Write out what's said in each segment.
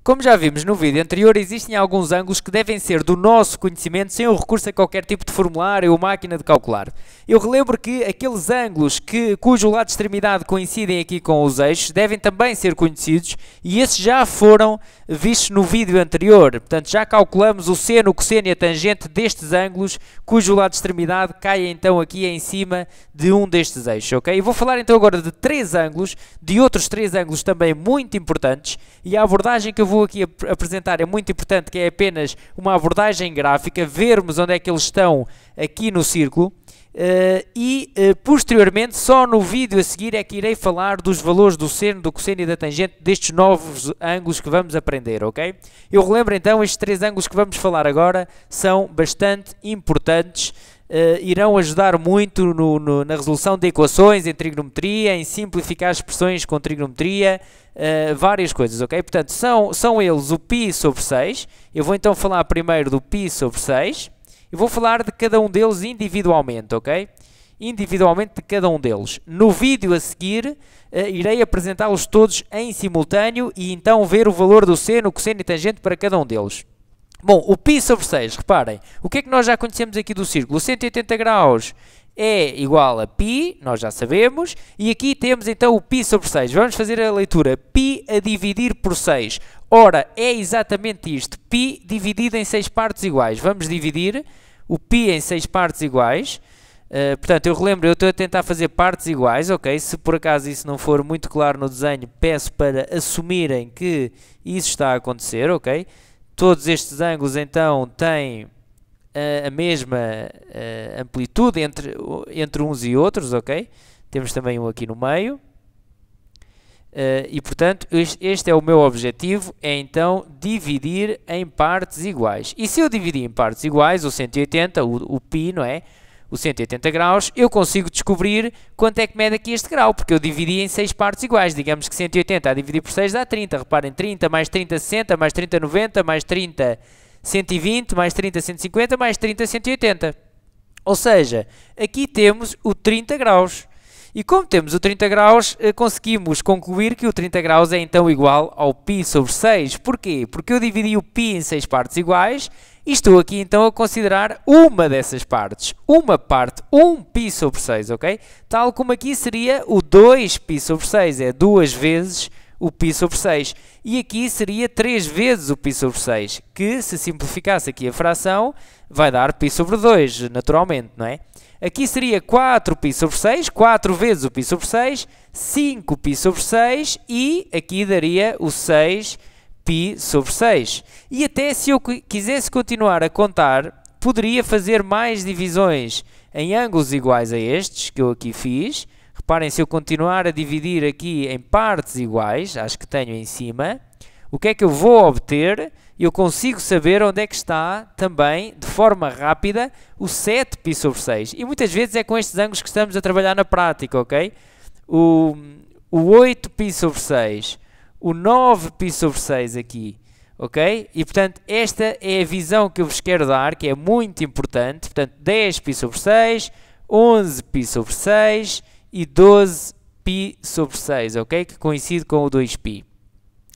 Como já vimos no vídeo anterior, existem alguns ângulos que devem ser do nosso conhecimento sem o recurso a qualquer tipo de formulário ou máquina de calcular. Eu relembro que aqueles ângulos cujo lado de extremidade coincidem aqui com os eixos devem também ser conhecidos e esses já foram vistos no vídeo anterior. Portanto, já calculamos o seno, o cosseno e a tangente destes ângulos cujo lado de extremidade cai então aqui em cima de um destes eixos, ok? E vou falar então agora de três ângulos, de outros três ângulos também muito importantes, e a abordagem que eu vou aqui apresentar é muito importante, que é apenas uma abordagem gráfica, vermos onde é que eles estão aqui no círculo, posteriormente, só no vídeo a seguir é que irei falar dos valores do seno, do cosseno e da tangente destes novos ângulos que vamos aprender, ok? Eu relembro então, estes três ângulos que vamos falar agora são bastante importantes, irão ajudar muito na resolução de equações em trigonometria, em simplificar expressões com trigonometria, várias coisas, ok? Portanto, são eles o π sobre 6, eu vou então falar primeiro do π sobre 6, e vou falar de cada um deles individualmente, ok? Individualmente de cada um deles. No vídeo a seguir, irei apresentá-los todos em simultâneo e então ver o valor do seno, cosseno e tangente para cada um deles. Bom, o π sobre 6, reparem, o que é que nós já conhecemos aqui do círculo? O 180 graus é igual a π, nós já sabemos, e aqui temos então o π sobre 6. Vamos fazer a leitura, π a dividir por 6. Ora, é exatamente isto, π dividido em 6 partes iguais. Vamos dividir o π em 6 partes iguais. Portanto, eu relembro, eu estou a tentar fazer partes iguais, ok? Se por acaso isso não for muito claro no desenho, peço para assumirem que isso está a acontecer, ok? Todos estes ângulos então têm a mesma amplitude entre uns e outros, ok? Temos também um aqui no meio. E portanto, este é o meu objetivo, é então dividir em partes iguais. E se eu dividir em partes iguais, o 180, o π, não é? O 180 graus, eu consigo descobrir quanto é que mede aqui este grau, porque eu dividi em 6 partes iguais. Digamos que 180 a dividir por 6 dá 30. Reparem, 30 mais 30, 60, mais 30, 90, mais 30, 120, mais 30, 150, mais 30, 180. Ou seja, aqui temos o 30 graus. E como temos o 30 graus, conseguimos concluir que o 30 graus é então igual ao π sobre 6. Porquê? Porque eu dividi o π em 6 partes iguais e estou aqui então a considerar uma dessas partes. Uma parte, 1π sobre 6, ok? Tal como aqui seria o 2π sobre 6, é 2 vezes o π sobre 6. E aqui seria 3 vezes o π sobre 6, que se simplificasse aqui a fração, vai dar π sobre 2, naturalmente, não é? Aqui seria 4π sobre 6, 4 vezes o π sobre 6, 5π sobre 6 e aqui daria o 6π sobre 6. E até se eu quisesse continuar a contar, poderia fazer mais divisões em ângulos iguais a estes, que eu aqui fiz. Reparem, se eu continuar a dividir aqui em partes iguais, acho que tenho em cima, o que é que eu vou obter? Eu consigo saber onde é que está também, de forma rápida, o 7π sobre 6. E muitas vezes é com estes ângulos que estamos a trabalhar na prática, ok? O 8π sobre 6, o 9π sobre 6 aqui, ok? E, portanto, esta é a visão que eu vos quero dar, que é muito importante. Portanto, 10π sobre 6, 11π sobre 6 e 12π sobre 6, ok? Que coincide com o 2π.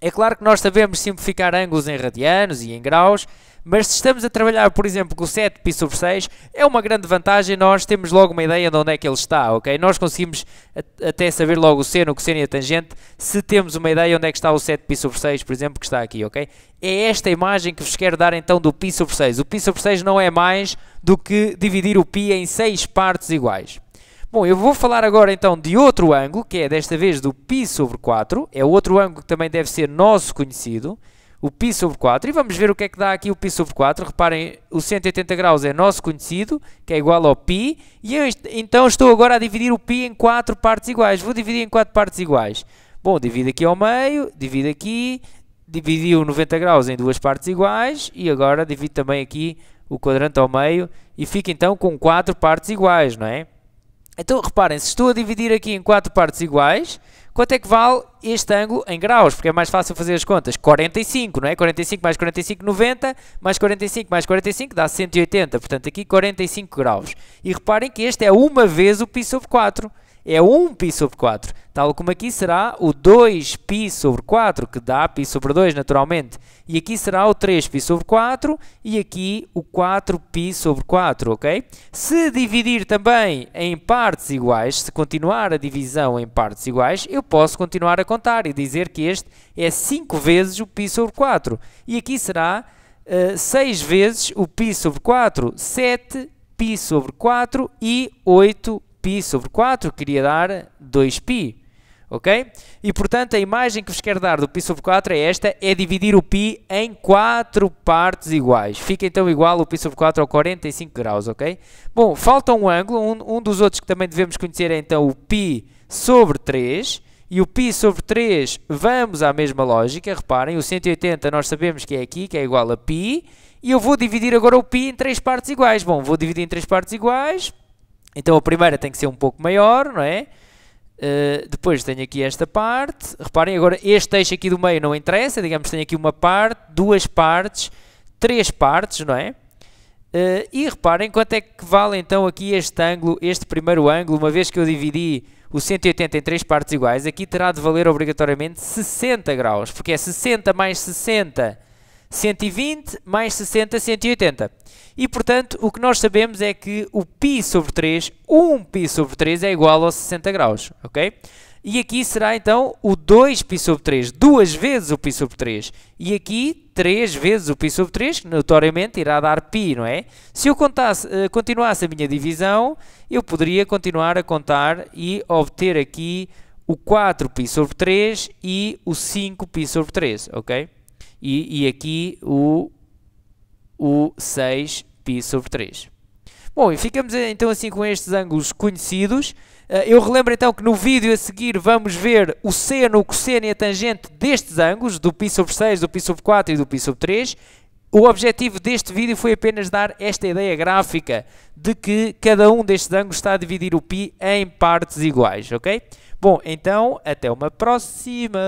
É claro que nós sabemos simplificar ângulos em radianos e em graus, mas se estamos a trabalhar, por exemplo, com o 7π sobre 6, é uma grande vantagem, nós temos logo uma ideia de onde é que ele está, ok? Nós conseguimos até saber logo o seno, o cosseno e a tangente, se temos uma ideia onde é que está o 7π sobre 6, por exemplo, que está aqui, ok? É esta imagem que vos quero dar então do π sobre 6. O π sobre 6 não é mais do que dividir o π em 6 partes iguais. Bom, eu vou falar agora então de outro ângulo, que é desta vez do π sobre 4, é outro ângulo que também deve ser nosso conhecido, o π sobre 4, e vamos ver o que é que dá aqui o π sobre 4. Reparem, o 180 graus é nosso conhecido, que é igual ao π, e eu então estou agora a dividir o π em 4 partes iguais. Vou dividir em 4 partes iguais. Bom, divido aqui ao meio, divido aqui, dividi o 90 graus em 2 partes iguais, e agora divido também aqui o quadrante ao meio, e fico então com 4 partes iguais, não é? Então, reparem, se estou a dividir aqui em 4 partes iguais, quanto é que vale este ângulo em graus? Porque é mais fácil fazer as contas. 45, não é? 45 mais 45, 90, mais 45 mais 45 dá 180. Portanto, aqui 45 graus. E reparem que este é uma vez o π sobre 4. é 1π sobre 4, tal como aqui será o 2π sobre 4, que dá π sobre 2 naturalmente, e aqui será o 3π sobre 4 e aqui o 4π sobre 4, ok? Se dividir também em partes iguais, se continuar a divisão em partes iguais, eu posso continuar a contar e dizer que este é 5 vezes o π sobre 4, e aqui será 6 vezes o π sobre 4, 7π sobre 4 e 8π sobre 4, queria dar 2π, ok? E, portanto, a imagem que vos quero dar do π sobre 4 é esta, é dividir o π em 4 partes iguais. Fica, então, igual o π sobre 4 ao 45 graus, ok? Bom, falta um ângulo, um dos outros que também devemos conhecer é, então, o π sobre 3, e o π sobre 3, vamos à mesma lógica, reparem, o 180 nós sabemos que é aqui, que é igual a π, e eu vou dividir agora o π em 3 partes iguais. Bom, vou dividir em 3 partes iguais, então a primeira tem que ser um pouco maior, não é? Depois tenho aqui esta parte, reparem, agora este eixo aqui do meio não interessa, digamos que tenho aqui uma parte, 2 partes, 3 partes, não é? E reparem quanto é que vale então aqui este ângulo, este primeiro ângulo, uma vez que eu dividi o 180 em 3 partes iguais, aqui terá de valer obrigatoriamente 60 graus, porque é 60 mais 60, 120, mais 60, 180. E, portanto, o que nós sabemos é que o π sobre 3, 1π sobre 3 é igual a 60 graus, ok? E aqui será, então, o 2π sobre 3, 2 vezes o π sobre 3. E aqui, 3 vezes o π sobre 3, que notoriamente irá dar π, não é? Se eu continuasse a minha divisão, eu poderia continuar a contar e obter aqui o 4π sobre 3 e o 5π sobre 3, ok? E aqui o 6π sobre 3. Bom, e ficamos então assim com estes ângulos conhecidos. Eu relembro então que no vídeo a seguir vamos ver o seno, o cosseno e a tangente destes ângulos, do π sobre 6, do π sobre 4 e do π sobre 3. O objetivo deste vídeo foi apenas dar esta ideia gráfica de que cada um destes ângulos está a dividir o π em partes iguais, ok? Bom, então até uma próxima!